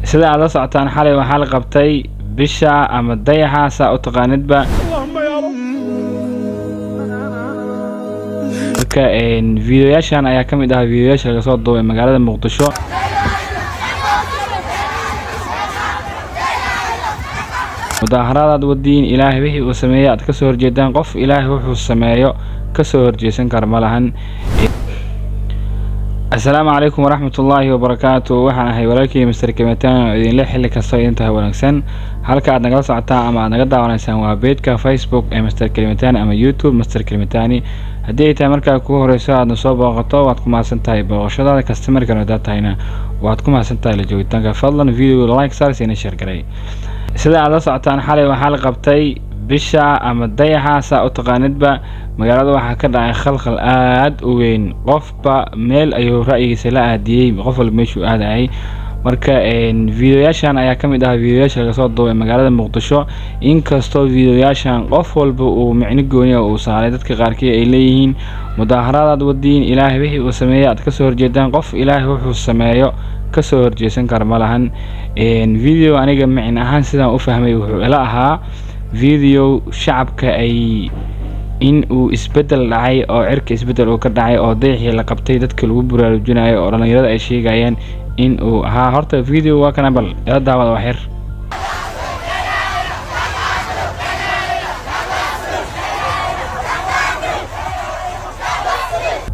sida aad la socotaan xalay waxaa la qabtay bisha ama dayaxa saa u taqaanidba marka fiidiyoyaashan ayaa ka mid ah fiidiyoyaasha laga soo duubay magaalada Muqdisho mudaharaad wadiin ilaahay wixii uu sameeyay aad ka soo horjeedaan qof ilaahay wuxuu sameeyo ka soo horjeesan kar malahan السلام عليكم ورحمة الله وبركاته وحنا هاي ولكن مستر كلمتان إذن لا حل كسر انتهى ونكسن هلك عندنا جلسة عطاء أما عندنا قدر ونسان وبيت كفيسبوك مستر كلمتان أما يوتيوب مستر كلمتاني هدي تمرك كوه رسالة نصوب وغطاء واتكم مع سنتاي بوشة هذا كاستمر كانوا داتا هنا واتكم مع سنتاي لجوي تانك فضلا فيديو لايك صار سين الشير قري سيدا على صعطان حالي وحلقة بتاي bisha ama dayaxa saa u taqaanidba magaalada waxa ka dhacay khalkhal aad u weyn qofba meel ayuu ra'yigiisa la aadiyay qof walba meeshuu aaday marka fiidiyoyaashan ayaa ka mid ah fiidiyoyaasha laga soo duubay magaalada Muqdisho inkastoo fiidiyoyaashan qof walba uu micno gooni ah uu saaray dadka qaarkii ay leeyihiin mudaharaad wadiin ilaahay wixii uu sameeyay aad ka soo horjeedaan qof ilaahay wuxuu sameeyo ka soo horjeesan kar malahan video aniga micno ahaan sidaan u fahmay wuxuu ila ahaa فيديو شعبك أي إن وإسبدل دعي أو عرك إسبدل أو كدعي أو ضيحي لقبتي دتك الوبرة الجناية أو رنا يرد أي شيء جايين إن ها هرت فيديو وكان بل يرد على وحير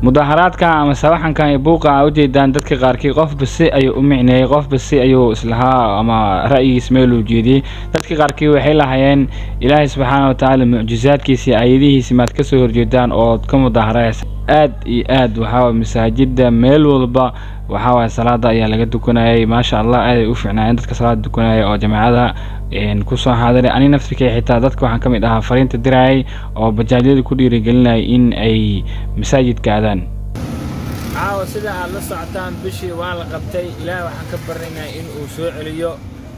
مظاهرات كان مساوحا كان يبوقع وجدان دتك قاركي قف بسي أيو أمعني قف بسي أيو إسلها أما رأي اسميلو جدي دتك قاركي وحيلا حيان إلهي سبحانه وتعالى معجزات كيسي أيديه سمات كسور جدان أو تكون مظاهرات آد وحاول مساجد ميل والبا وحاول صلاة أيا لقد كناي ما شاء الله أي وفعنا عندك صلاة كناي أو جماعة إن كوسا هذا أنا نفسي كي حتى دتك وحن كم إذا فرين تدري أو بجاجد كل رجلنا إن أي مساجد كذا عاوز سيدا على الساعتان بشي وعلى قبتي إلى وحن كبرنا إن أسوع اليو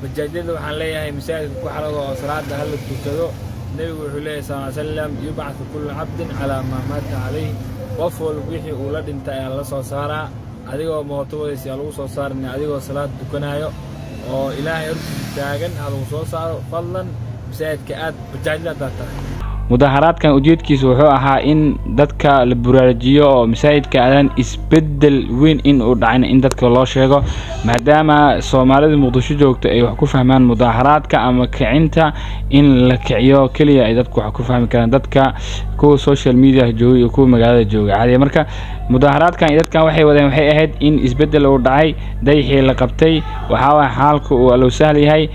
بجاجد وحن ليها مساجد كحرة وصلاة هل تكذو النبي صلى الله عليه وسلم يبعث كل عبد على ما مات عليه وفول بيحي أولاد انت على صارا adigoo mootooyis lagu soo saarnay adigoo salaad dukanaayo oo ilaahay taagan lagu soo saaro fadlan masaajidka aad bajaajida tahay mudaharaadkan ujeedkiisu wuxuu ahaa in dadka la buraajiyo oo masaajidka aadan isbedel weyn in uu dhacay in dadka loo sheego maadaama Soomaalida Muqdisho joogto ay wax ku fahmaan mudaharaadka ama kicinta in la kiciyo kaliya ay dadku wax ku fahmi karaan dadka kuwa social media jooga iyo kuwa magaalada jooga caadi marka mudaharaadkan dadkan waxay wadeen waxay ahayd in isbedel uu dhacay dayxii la qabtay waxa xaalku uu loo sahal yahay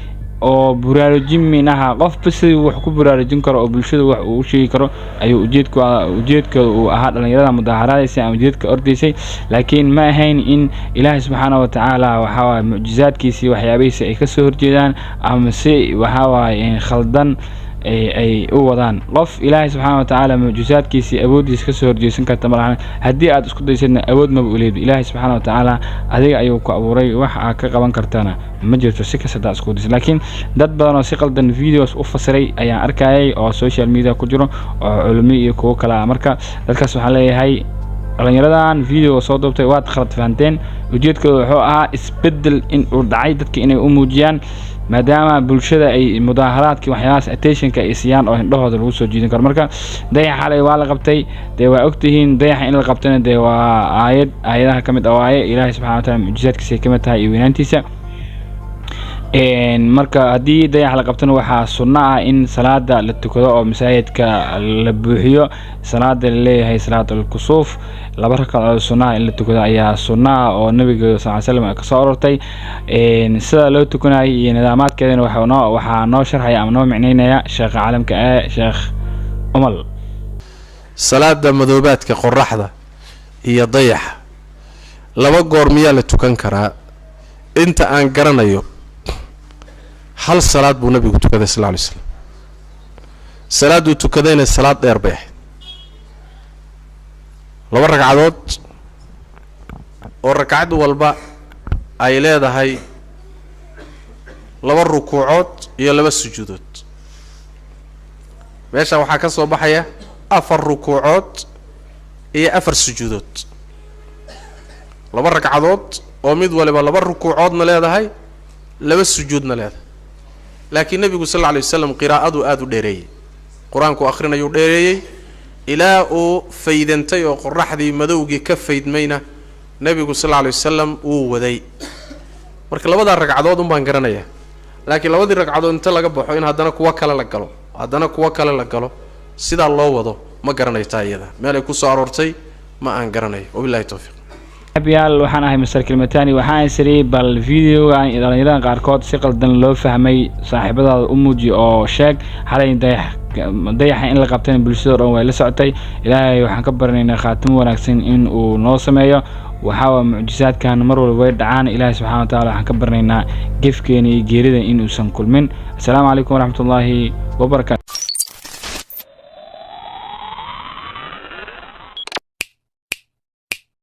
oo buraarujin minaha qof bas wax ku buraarujin karo oo bulshada wax uu sheegi karo ayuu ujeedka uu ahaa dhalinyarada mudaharaadaysa ama ujeedka ordaysay laakiin ma ahayn in Ilaahay subhanahu wa ta'ala waxa mucjizaadkiisa waxyaabihiisa ay ka soo horjeedaan ama si waxa khaldan ay u wadaan qof Ilaahay subhanahu wa ta'ala mucjizaadkiisa awoodiisa ka soo horjeesan karta malahan hadii aad isku daysadna awood ma u leeyahay Ilaahay subhanahu wa ta'ala adiga ayuu ku abuuray wax aad ka qaban kartana ma jirto si kasta isku daysid laakiin dad badan oo si qaldan videos u fasiray ayaan arkayay oo social media ku jiro oo culimo iyo kuwa kala marka dadkaas waxa leeyahay dhalinyaradan video soo duubtay waad khalad fahanteen ujeedkoodu wuxuu ahaa isbedel in uu dhacay dadka inay u muujiyaan maadaama bulshada ay mudaharaadkii waxyaalahaas attentionka ay siiyaan oo indhahooda lagu soo jiidan karo marka dayaxa xalay waa la qabtay waa ogtihiin dayaxa in la qabtana waa aayadaha kamid ah waaye Ilaahay subhanahu wa ta'ala mucjizaadkiisa kamid tahay iyo weynaantiisa marka hadii dayax la qabtana waxa sunna ah in salaada la tukado oo masaajidka la buuxiyo salaada leeyahay salaatul kusuuf laba rakac sunna in la tukado ayaa sunna oo nabiga sallallahu alayhi wasallam ka soo ortay sida loo tukanayo iyo nidaamaadkeedana waxa noo sharxaya ama noo micneynaya sheekh caalamka sheekh umal salaada madoobaadka qorraxda iyo dayax laba goor miyaa la tukan karaa inta aan garanayo hal salaad buu nabigu tukaday sallallahu alayhi wasallam salaadu tukadayna salaad dheer bay laba ragcadood oo ragcad walba ay leedahay laba rukuucood iyo laba sujuudood meesha waxa ka soo baxaya afar rukuucood iyo afar sujuudood laba ragcadood oo mid waliba laba rukuucoodna leedahay لبس سجودنا له لكن النبي صلى الله عليه وسلم قراءته آدو ديري قرآن كو أخرنا يو ديري إلى أو فيدنتي وقرح ذي مدوجي كفيد مينا النبي صلى الله عليه وسلم وذي marka labada ragcadood un baan garanaya laakiin labadii ragcadood inta laga baxo in hadana kuwa kale la galo sida loo wado ma garanayo taayada meel ay ku soo aroortay ma aan garanayo wabillahi tawfiiq abiyaal waxaan ahay Mr. Kilmatani waxaan isri bal video aan idaalaydan qaarkood si qaldan loo fahmay saaxiibadaada u muuji oo sheeg xalay dayaxa in la qabtay bulshada oo way la socotay ilaahay waxaan ka baranaynaa khaatimo wanaagsan in uu noo sameeyo waxaa mucjisaadkan mar walba way dhacaan ilaahay subhanahu wa ta'ala waxaan ka baranaynaa gifkeena iyo geerida in uusan kulmin assalaamu alaykum wa rahmatullahi wa barakatuh